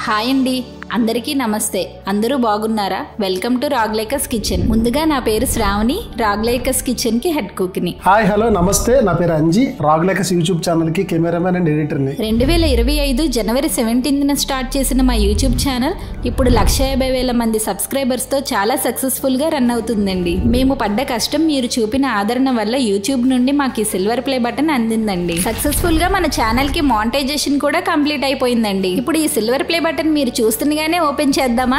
Hi అండి, అందరికీ నమస్తే. అందరూ బాగున్నారా? వెల్కమ్ టు రాగ్లేకస్ కిచెన్. ముందుగా నా పేరు శ్రావణి, రాగ్లేకస్ కిచెన్ కి హెడ్ కుక్ ని. హాయ్ హలో నమస్తే, నా పేరు అంజీ, రాగ్లేకస్ యూట్యూబ్ ఛానల్ కి కెమెరామెన్ అండ్ ఎడిటర్ ని. 2025 జనవరి 17న స్టార్ట్ చేసిన మా యూట్యూబ్ ఛానల్ ఇప్పుడు 150,000 మంది సబ్స్క్రైబర్స్ తో చాలా సక్సెస్ఫుల్ గా రన్ అవుతుందండి. మేము పడ్డ కష్టం, మీరు చూపిన ఆదరణ వల్ల యూట్యూబ్ నుండి మాకు ఈ సిల్వర్ ప్లే బటన్ అందిందండి. సక్సెస్ఫుల్ గా మన ఛానల్ కి మానిటైజేషన్ కూడా కంప్లీట్ అయిపోయిందండి. ఇప్పుడు ఈ సిల్వర్ ప్లే బటన్ మీరు చూస్తుండగానే ఓపెన్ చేద్దామా?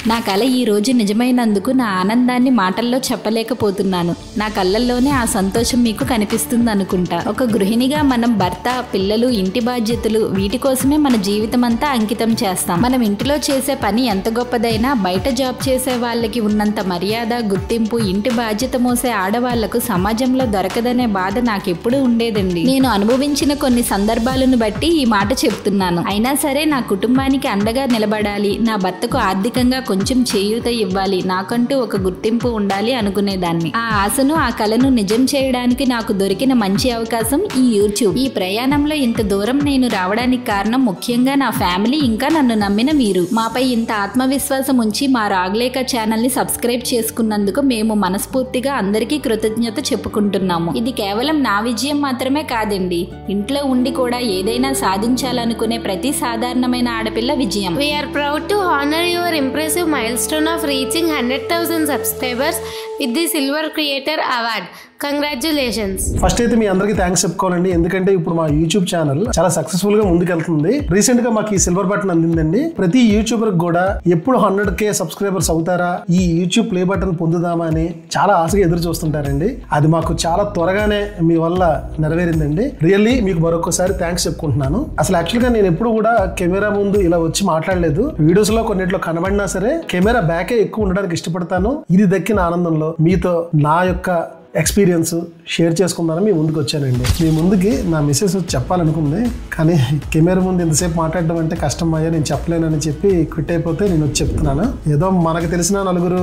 నా కళ ఈ రోజు నిజమైనందుకు నా ఆనందాన్ని మాటల్లో చెప్పలేకపోతున్నాను. నా కళ్ళల్లోనే ఆ సంతోషం మీకు కనిపిస్తుంది అనుకుంటా. ఒక గృహిణిగా మనం భర్త, పిల్లలు, ఇంటి బాధ్యతలు వీటి కోసమే మన జీవితం అంతా అంకితం చేస్తాం. మనం ఇంటిలో చేసే పని ఎంత గొప్పదైనా బయట జాబ్ చేసే వాళ్ళకి ఉన్నంత మర్యాద, గుర్తింపు ఇంటి బాధ్యత మోసే ఆడవాళ్లకు సమాజంలో దొరకదనే బాధ నాకెప్పుడు ఉండేదండి. నేను అనుభవించిన కొన్ని సందర్భాలను బట్టి ఈ మాట చెప్తున్నాను. అయినా సరే నా కుటుంబానికి అండగా నిలబడాలి, నా భర్తకు ఆర్థికంగా కొంచెం చేయూత ఇవ్వాలి, నాకంటూ ఒక గుర్తింపు ఉండాలి అనుకునేదాన్ని. ఆ ఆశను, ఆ కలను నిజం చేయడానికి నాకు దొరికిన మంచి అవకాశం ఈ యూట్యూబ్. ఈ ప్రయాణంలో ఇంత దూరం నేను రావడానికి కారణం ముఖ్యంగా నా ఫ్యామిలీ, ఇంకా నన్ను నమ్మిన మీరు. మాపై ఇంత ఆత్మవిశ్వాసం ఉంచి మా రాగ్లేక ఛానల్ ని సబ్స్క్రైబ్ చేసుకున్నందుకు మేము మనస్ఫూర్తిగా అందరికీ కృతజ్ఞత చెప్పుకుంటున్నాము. ఇది కేవలం నా విజయం మాత్రమే కాదండి, ఇంట్లో ఉండి కూడా ఏదైనా సాధించాలనుకునే ప్రతి సాధారణమైన ఆడపిల్ల విజయం. We are proud to honor your impressive milestone of reaching 100,000 subscribers with the Silver Creator Award. Congratulations. First అయితే మీ అందరికి థ్యాంక్స్ చెప్పుకోవాలండి, ఎందుకంటే ఇప్పుడు మా యూట్యూబ్ ఛానల్ చాలా సక్సెస్ఫుల్ గా ముందుకెళ్తుంది. రీసెంట్ గా మాకు ఈ సిల్వర్ బటన్ అందిందండి. ప్రతి యూట్యూబర్ కూడా ఎప్పుడు 100K సబ్స్క్రైబర్స్ అవుతారా, ఈ యూట్యూబ్ ప్లే బటన్ పొందుదామా అని చాలా ఆశగా ఎదురు చూస్తుంటారండి. అది మాకు చాలా త్వరగానే మీ వల్ల నెరవేరిందండి. రియల్లీ మీకు మరొకసారి థ్యాంక్స్ చెప్పుకుంటున్నాను. అసలు యాక్చువల్ గా నేను ఎప్పుడు కూడా కెమెరా ముందు ఇలా వచ్చి మాట్లాడలేదు. వీడియోస్ లో కొన్నిట్లో కనబడినా సరే కెమెరా బ్యాకే ఎక్కువ ఉండడానికి ఇష్టపడతాను. ఇది దక్కిన ఆనందంలో మీతో నా యొక్క ఎక్స్పీరియన్స్ షేర్ చేసుకుందానని మీ ముందుకు వచ్చానండి. మీ ముందుకి నా మెసేజ్ చెప్పాలనుకుంది, కానీ కెమెరా ముందు ఎంతసేపు మాట్లాడడం అంటే కష్టం అయ్యా, నేను చెప్పలేనని చెప్పి క్విట్ అయిపోతే నేను వచ్చి చెప్తున్నాను. ఏదో మనకు తెలిసిన నలుగురు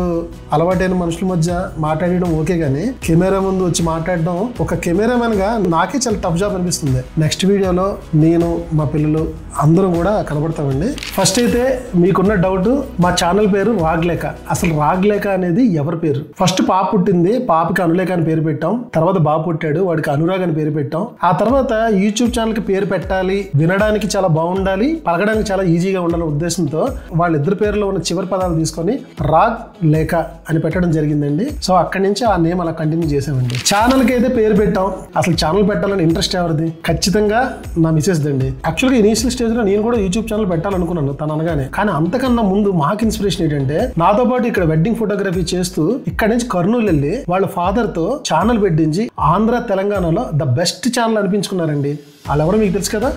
అలవాటైన మనుషుల మధ్య మాట్లాడడం ఓకే, కానీ కెమెరా ముందు వచ్చి మాట్లాడడం ఒక కెమెరామెన్ గా నాకే చాలా టఫ్ జాబ్ అనిపిస్తుంది. నెక్స్ట్ వీడియోలో నేను, మా పిల్లలు అందరం కూడా కనబడతామండి. ఫస్ట్ అయితే మీకున్న డౌట్, మా ఛానల్ పేరు రాగ్లేక. అసలు రాగ్లేక అనేది ఎవరి పేరు? ఫస్ట్ పాప పుట్టింది, పాపకి అనులేక అని పేరు పెట్టాం. తర్వాత బాబు పుట్టాడు, వాడికి అనురాగ్ అని పేరు పెట్టాం. ఆ తర్వాత యూట్యూబ్ ఛానల్ కి పేరు పెట్టాలి, వినడానికి చాలా బాగుండాలి, పలకడానికి చాలా ఈజీగా ఉండాలనే ఉద్దేశంతో వాళ్ళిద్దరి పేరులో ఉన్న చివరి పదాలు తీసుకొని రాగ్ లేక అని పెట్టడం జరిగిందండి. సో అక్కడి నుంచి ఆ నేమ్ అలా కంటిన్యూ చేసామండి. ఛానల్ కి అయితే పేరు పెట్టాం. అసలు ఛానల్ పెట్టాలని ఇంట్రెస్ట్ ఎవరిది? ఖచ్చితంగా నా మిసెస్ దండి. యాక్చువల్గా ఇనీషియల్ స్టేజ్ లో నేను కూడా యూట్యూబ్ ఛానల్ పెట్టాలనుకున్నాను తను అనగానే. కానీ అంతకన్నా ముందు మాకు ఇన్స్పిరేషన్ ఏంటంటే, నాతో పాటు ఇక్కడ వెడ్డింగ్ ఫోటోగ్రఫీ చేస్తూ ఇక్కడ నుంచి కర్నూలు వెళ్ళి వాళ్ళ ఫాదర్ తో ఛానల్ పెట్టించి ఆంధ్ర, తెలంగాణలో ద బెస్ట్ ఛానల్ అనిపించుకున్నారండి. వాళ్ళు ఎవరో మీకు తెలుసు కదా,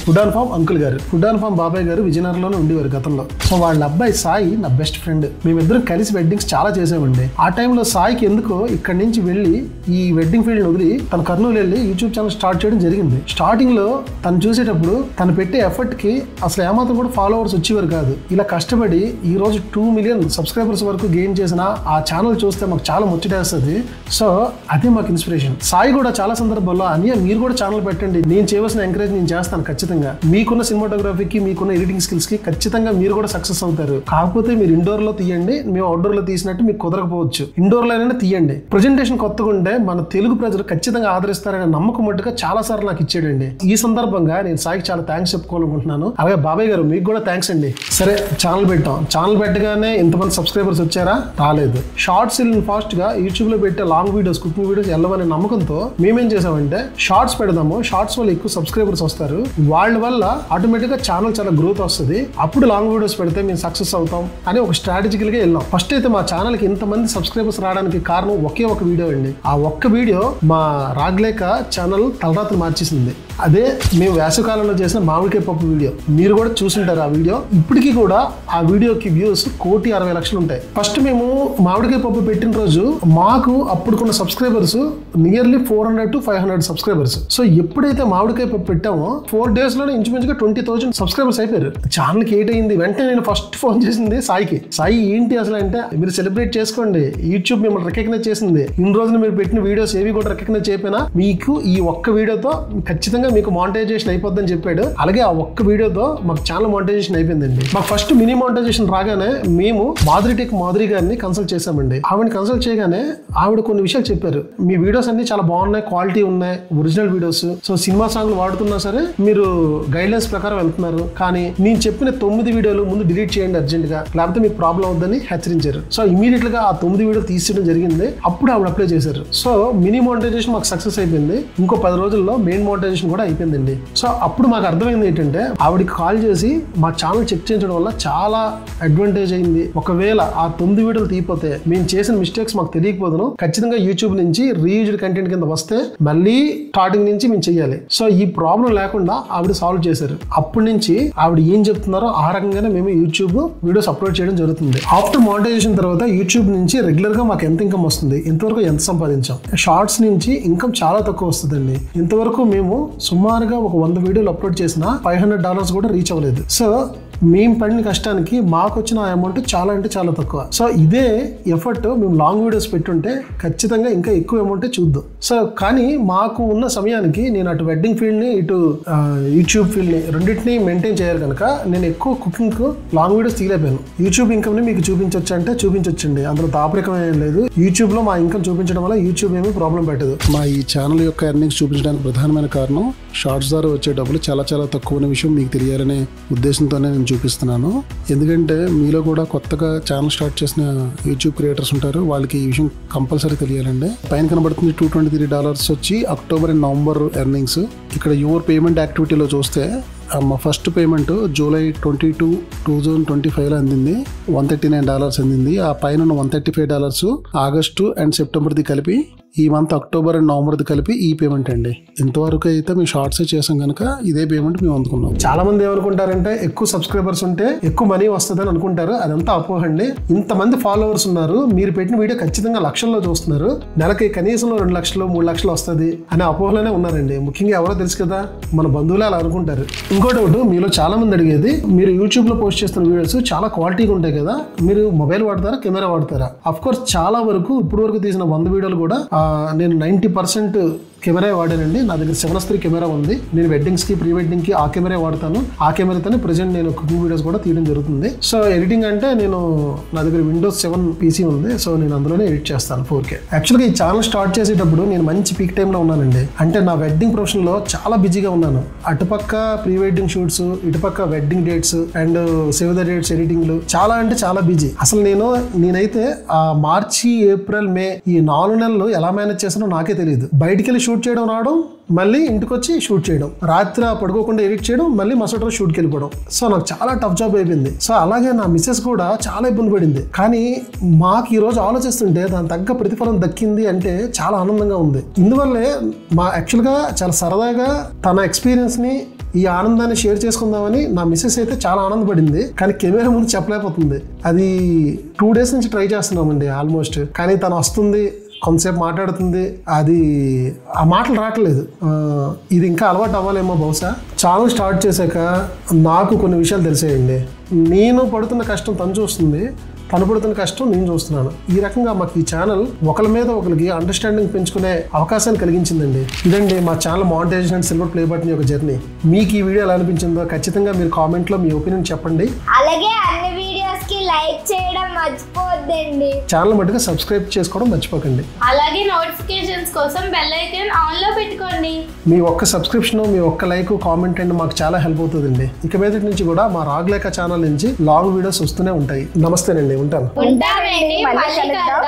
ఫుడ్ అండ్ ఫామ్ అంకుల్ గారు. ఫుడ్ అండ్ ఫామ్ బాబాయ్ గారు విజయనగరంలోనే ఉండేవారు గతంలో. సో వాళ్ళ అబ్బాయి సాయి నా బెస్ట్ ఫ్రెండ్. మేమిద్దరం కలిసి వెడ్డింగ్స్ చాలా చేసామండి. ఆ టైంలో సాయికి ఎందుకో ఇక్కడి నుంచి వెళ్ళి ఈ వెడ్డింగ్ ఫీల్డ్ వదిలి తను కర్నూలు వెళ్ళి యూట్యూబ్ ఛానల్ స్టార్ట్ చేయడం జరిగింది. స్టార్టింగ్ లో తను చూసేటప్పుడు తను పెట్టే ఎఫర్ట్ కి అసలు ఏమాత్రం కూడా ఫాలోవర్స్ వచ్చేవారు కాదు. ఇలా కష్టపడి ఈ రోజు 2 మిలియన్ సబ్స్క్రైబర్స్ వరకు గెయిన్ చేసిన ఆ ఛానల్ చూస్తే మాకు చాలా ముచ్చటేస్తుంది. సో అదే మాకు ఇన్స్పిరేషన్. సాయి కూడా చాలా సందర్భాల్లో అన్నయ్య మీరు కూడా ఛానల్ పెట్టండి, నేను చేయవలసిన ఎంకరేజ్ నేను చేస్తాను, ఖచ్చితంగా మీకున్న సినిమాటోగ్రఫీకి, మీకున్న ఎడిటింగ్ స్కిల్స్ కి ఖచ్చితంగా మీరు కూడా సక్సెస్ అవుతారు. కాకపోతే మీరు ఇండోర్ లో తీయండి, మేము అవుట్డోర్ లో తీసినట్టు మీకు కుదరకపోవచ్చు, ఇండోర్ లో అయినా తీయండి. ప్రెజెంటేషన్ కొత్తగా ఉంటే మన తెలుగు ప్రజలు ఖచ్చితంగా ఆదరిస్తారనే నమ్మకం మట్టుగా చాలా సార్లు నాకు ఇచ్చాడండి. ఈ సందర్భంగా నేను సాయికి చాలా థ్యాంక్స్ చెప్పుకోవాలనుకుంటున్నాను. అలాగే బాబాయ్ గారు మీకు కూడా థ్యాంక్స్ అండి. సరే ఛానల్ పెట్టాం, ఛానల్ పెట్టగానే ఇంతమంది సబ్స్క్రైబర్స్ వచ్చారా? రాలేదు. షార్ట్స్ వెళ్ళిన ఫాస్ట్ గా యూట్యూబ్ లో పెట్టే లాంగ్ వీడియోస్, కుకింగ్ వీడియోస్ వెళ్ళవనే నమ్మకంతో మేమేం చేసామంటే షార్ట్స్ పెడదాము, షార్ట్స్ వల్ల ఎక్కువ సబ్స్క్రైబర్స్ వస్తారు, వాళ్ళ వల్ల ఆటోమేటిక్ గా ఛానల్ చాలా గ్రోత్ వస్తుంది, అప్పుడు లాంగ్ వీడియోస్ పెడితే మేము సక్సెస్ అవుతాం అని ఒక స్ట్రాటజికల్ గా వెళ్ళాం. ఫస్ట్ అయితే మా ఛానల్ కి ఇంతమంది సబ్స్క్రైబర్స్ రావడానికి కారణం ఒకే ఒక వీడియో అండి. ఆ ఒక్క వీడియో మా రాగ్లేక ఛానల్ తలరాత్రి మార్చేసింది. అదే మేము వేసవికాలంలో చేసిన మామిడికాయ పప్పు వీడియో. మీరు కూడా చూసుంటారు ఆ వీడియో. ఇప్పటికీ కూడా ఆ వీడియోకి వ్యూస్ 1,60,00,000 ఉంటాయి. ఫస్ట్ మేము మామిడికాయ పప్పు పెట్టిన రోజు మాకు అప్పుడుకున్న subscribers nearly 400 to 500 subscribers. So ఎప్పుడైతే మామిడికాయ పప్పు పెట్టామో 4 days లోనే ఇంచుమించుగా 20,000 సబ్స్క్రైబర్స్ అయిపోయారు. ఛానల్ కి 8 అయింది. వెంటనే నేను ఫస్ట్ ఫోన్ చేసింది సాయికి. సాయి ఏంటి అసలు అంటే, మీరు సెలబ్రేట్ చేసుకోండి, యూట్యూబ్ మిమ్మల్ని రికగ్నైజ్ చేసింది. ఇన్ని రోజులు మీరు పెట్టిన వీడియోస్ ఏవి కూడా రికగ్నైజ్ చేయకపోయినా మీకు ఈ ఒక్క వీడియోతో ఖచ్చితంగా మీకు మానిటైజేషన్ అయిపోద్దని చెప్పాడు. అలాగే ఆ ఒక్క వీడియోతో మాకు ఛానల్ మానిటైజేషన్ అయిపోయిందండి. మాకు ఫస్ట్ మినీ మానిటైజేషన్ రాగానే మేము మాధురి గారిని కన్సల్ట్ చేసామండి. ఆవిడని కన్సల్ట్ చేయగానే ఆవిడ కొన్ని విషయాలు చెప్పారు. మీ వీడియోస్ అన్ని చాలా బాగున్నాయి, క్వాలిటీ ఉన్నాయి, ఒరిజినల్ వీడియోస్. సో సినిమా సాంగ్లు వాడుతున్నా సరే మీరు గైడ్ లైన్స్ ప్రకారం వెళ్తున్నారు, కానీ నేను చెప్పిన 9 వీడియోలు ముందు డిలీట్ చేయండి అర్జెంట్ గా, లేకపోతే మీకు ప్రాబ్లం అవుతుందని హెచ్చరించారు. సో ఇమీడియట్ గా ఆ 9 వీడియోలు తీసేయడం జరిగింది. అప్పుడు ఆవిడ అప్లై చేశారు. సో మినీ మానిటైజేషన్ మాకు సక్సెస్ అయిపోయింది. ఇంకో 10 రోజుల్లో మెయిన్ మానిటైజేషన్ కూడా అయిపోయిందండి. సో అప్పుడు మాకు అర్థమైంది ఏంటంటే ఆవిడకి కాల్ చేసి మా ఛానల్ చెక్ చేయించడం వల్ల చాలా అడ్వాంటేజ్ అయింది. ఒకవేళ ఆ 9 వీడియోలు తీయపోతే మేము చేసిన మిస్టేక్స్ మాకు తెలియకపోదును, ఖచ్చితంగా యూట్యూబ్ నుంచి రీయూజ్డ్ కంటెంట్ కింద వస్తే మళ్ళీ స్టార్టింగ్ నుంచి మేము చెయ్యాలి. సో ఈ ప్రాబ్లం లేకుండా ఆవిడ సాల్వ్ చేశారు. అప్పటి నుంచి ఆవిడ ఏం చెప్తున్నారో ఆ రకంగానే మేము యూట్యూబ్ వీడియోస్ అప్లోడ్ చేయడం జరుగుతుంది. ఆఫ్టర్ మానిటైజేషన్ తర్వాత యూట్యూబ్ నుంచి రెగ్యులర్ గా మాకు ఎంత ఇన్కమ్ వస్తుంది, ఇంతవరకు ఎంత సంపాదించాం. షార్ట్స్ నుంచి ఇన్కమ్ చాలా తక్కువ వస్తుందండి. ఇంతవరకు మేము సుమారుగా ఒక 100 వీడియోలు అప్లోడ్ చేసిన $500 కూడా రీచ్ అవ్వలేదు. సో మేము పడిన కష్టానికి మాకు వచ్చిన అమౌంట్ చాలా అంటే చాలా తక్కువ. సో ఇదే ఎఫర్ట్ మేము లాంగ్ వీడియోస్ పెట్టుంటే ఖచ్చితంగా ఇంకా ఎక్కువ అమౌంట్ చూద్దాం. సో కానీ మాకు ఉన్న సమయానికి నేను అటు వెడ్డింగ్ ఫీల్డ్ ని ఇటు యూట్యూబ్ ఫీల్డ్ ని రెండింటిని మెయింటైన్ చేయాలి కనుక నేను ఎక్కువ కుకింగ్ కు లాంగ్ వీడియోస్ తీయలేకపోయాను. యూట్యూబ్ ఇన్కమ్ ని మీకు చూపించవచ్చు అంటే చూపించొచ్చండి, అందులో దాపరికం ఏం లేదు. యూట్యూబ్ లో మా ఇన్కమ్ చూపించడం వల్ల యూట్యూబ్ ఏమీ ప్రాబ్లం పెట్టదు. మా ఈ ఛానల్ యొక్క ఎర్నింగ్స్ చూపించడానికి ప్రధానమైన కారణం షార్ట్స్ ద్వారా వచ్చే డబ్బులు చాలా చాలా తక్కువ విషయం మీకు తెలియాలనే ఉద్దేశంతోనే నేను చూపిస్తున్నాను. ఎందుకంటే మీలో కూడా కొత్తగా ఛానల్ స్టార్ట్ చేసిన యూట్యూబ్ క్రియేటర్స్ ఉంటారు, వాళ్ళకి ఈ విషయం కంపల్సరీ తెలియాలండి. పైన కనబడుతుంది $223 వచ్చి అక్టోబర్ అండ్ నవంబర్ ఎర్నింగ్స్. ఇక్కడ యువర్ పేమెంట్ యాక్టివిటీలో చూస్తే మా ఫస్ట్ పేమెంట్ జూలై 22, 2025 అందింది, $139 అందింది. ఆ పైన ఉన్న $135 ఆగస్టు అండ్ సెప్టెంబర్ది కలిపి, ఈ మంత్ అక్టోబర్ అండ్ నవంబర్ది కలిపి ఈ పేమెంట్ అండి. ఇంతవరకు అయితే మేము షార్ట్స్ చేసాం కనుక ఇదే పేమెంట్ మేము అందుకున్నాం. చాలా మంది ఏమనుకుంటారంటే ఎక్కువ సబ్స్క్రైబర్స్ ఉంటే ఎక్కువ మనీ వస్తుందని అనుకుంటారు. అదంతా అపోహ అండి. ఇంతమంది ఫాలోవర్స్ ఉన్నారు, మీరు పెట్టిన వీడియో ఖచ్చితంగా లక్షల్లో చూస్తున్నారు, నెలకి కనీసం 2 లక్షలు 3 లక్షలు వస్తుంది అనే అపోహలోనే ఉన్నారండి. ముఖ్యంగా ఎవరో తెలుసు కదా, మన బంధువులే అలా అనుకుంటారు. ఇంకోటి ఒకటి మీలో చాలా మంది అడిగేది, మీరు యూట్యూబ్ లో పోస్ట్ చేస్తున్న వీడియోస్ చాలా క్వాలిటీగా ఉంటాయి కదా, మీరు మొబైల్ వాడతారా కెమెరా వాడతారా? అఫ్ కోర్స్ చాలా వరకు ఇప్పుడు వరకు తీసిన 100 వీడియోలు కూడా నేను 90% కెమెరా వాడానండి. నా దగ్గర 7:3 కెమెరా ఉంది. నేను వెడ్డింగ్స్ కి ప్రీ వెడ్డింగ్ కి ఆ కెమెరా వాడతాను. ఆ కెమెరాతోనే ప్రెసెంట్ నేను కుకింగ్ వీడియోస్ కూడా తీయడం జరుగుతుంది. సో ఎడిటింగ్ అంటే నా దగ్గర Windows 7 PC ఉంది. సో నేను అందులోనే ఎడిట్ చేస్తాను 4K. యాక్చువల్గా ఈ ఛానల్ స్టార్ట్ చేసేటప్పుడు నేను మంచి పీక్ టైంలో ఉన్నానండి. అంటే నా వెడ్డింగ్ ప్రొఫెషన్ లో చాలా బిజీగా ఉన్నాను. అటుపక్క ప్రీ వెడ్డింగ్ షూట్స్, ఇటుపక్క wedding dates and save the dates ఎడిటింగ్లు, చాలా అంటే చాలా బిజీ. అసలు నేనైతే ఆ మార్చి, ఏప్రిల్, మే ఈ 4 నెలలు ఎలా మేనేజ్ చేసానో నాకే తెలియదు. బయటికి వెళ్ళి షూట్ చేయడం, రావడం, మళ్ళీ ఇంటికి వచ్చి షూట్ చేయడం, రాత్రి పడుకోకుండా ఎడిట్ చేయడం, మళ్ళీ మరుసటి రోజు షూట్కి వెళ్ళిపోవడం. సో నాకు చాలా టఫ్ జాబ్ అయిపోయింది. సో అలాగే నా మిస్సెస్ కూడా చాలా ఇబ్బంది పడింది. కానీ మాకు ఈ రోజు ఆలోచిస్తుంటే దాని తగ్గ ప్రతిఫలం దక్కింది అంటే చాలా ఆనందంగా ఉంది. ఇందువల్లే యాక్చువల్గా చాలా సరదాగా తన ఎక్స్పీరియన్స్ ని, ఈ ఆనందాన్ని షేర్ చేసుకుందామని నా మిస్సెస్ అయితే చాలా ఆనందపడింది. కానీ కెమెరా ముందు చెప్పలేకపోతుంది. అది 2 డేస్ నుంచి ట్రై చేస్తున్నామండి ఆల్మోస్ట్. కానీ తను వస్తుంది, కొంతసేపు మాట్లాడుతుంది, అది ఆ మాటలు రావట్లేదు. ఇది ఇంకా అలవాటు అవ్వాలేమో బహుశా. ఛానల్ స్టార్ట్ చేశాక నాకు కొన్ని విషయాలు తెలిసాయండి. నేను పడుతున్న కష్టం తను చూస్తుంది, తను పడుతున్న కష్టం నేను చూస్తున్నాను. ఈ రకంగా మాకు ఈ ఛానల్ ఒకరి మీద ఒకరికి అండర్స్టాండింగ్ పెంచుకునే అవకాశాన్ని కలిగించిందండి. ఇదండి మా channel monetization and silver play button యొక్క జర్నీ. మీకు ఈ వీడియో ఎలా అనిపించిందో ఖచ్చితంగా మీరు కామెంట్ లో మీ ఒపీనియన్ చెప్పండి. అలాగే అన్ని వీడియోస్ కి లైక్ చేయడం మర్చిపోవద్దండి. ఛానల్ మట్టుగా సబ్స్క్రైబ్ చేసుకోవడం మర్చిపోకండి. అలాగే నోటిఫికేషన్స్ కోసం బెల్ ఐకాన్ ఆన్ లో పెట్టుకోండి. మీ ఒక్క సబ్స్క్రిప్షన్, మీ ఒక్క లైక్, కామెంట్ అండ్ మాకు చాలా హెల్ప్ అవుతుందండి. ఇక మీద నుంచి కూడా మా రాగ్లేక ఛానల్ నుంచి లాంగ్ వీడియోస్ వస్తూనే ఉంటాయి. నమస్తేనండి, ఉంటాను. ఉంటామండి, మళ్ళీ కలుద్దాం.